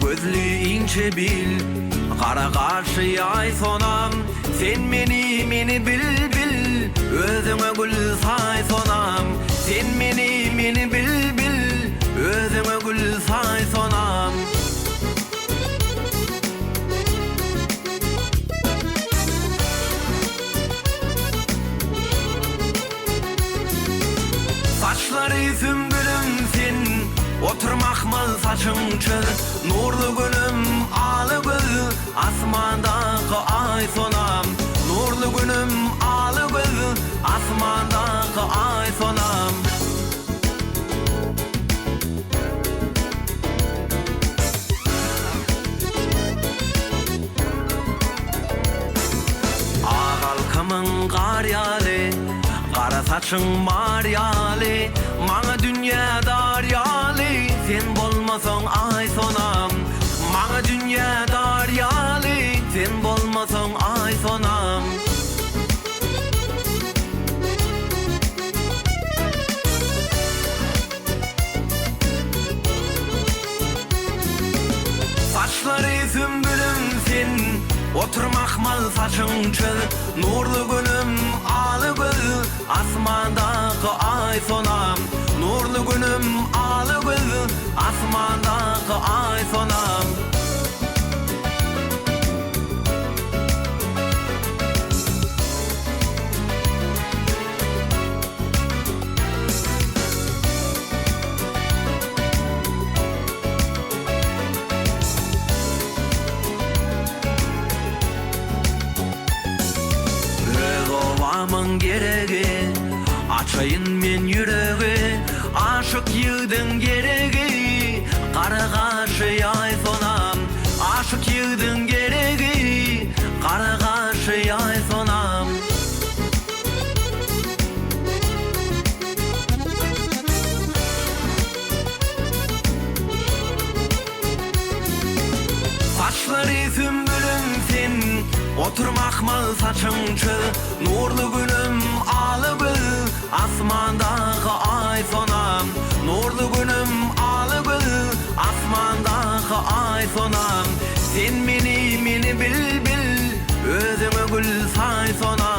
gözlü ince bil, kara karşı ay sonam. Sen meni bil bil, özüme gül say sonam. Sen meni bil bil, özüme gül say sonam. Saçları sümbülümsin, oturmak mı saçınçı? Nurlu günüm alı göz, asmandaki ay sonam. Nurlu günüm alı göz, asmandaki ay sonam. Ağalkamın kar yali, kara saçın maryali, mana dünya daryali, sen bolmasan ay sonam. Mana dünya daryali, sen bolmasan ay sonam. Saçları sümbülümsin, oturmak mal saçınçı. Nurlu günüm alı göz, asmandaki ay sonam. Nurlu günüm alı göz, asmandaki ay sonam. Ovamın gereği, açayın men yüreği. Aşık yığdın gereği, kara karşı ay sonam. Aşık yığdın gereği, kara karşı ay sonam. Saçları sümbülümsin, oturmak mı saçınçı? Nurlu günüm alı göz, asmandaki ay sonam. Nurlu günüm alı göz, asmandaki ay sonam. Sen meni bil bil, özüme gül say sonam.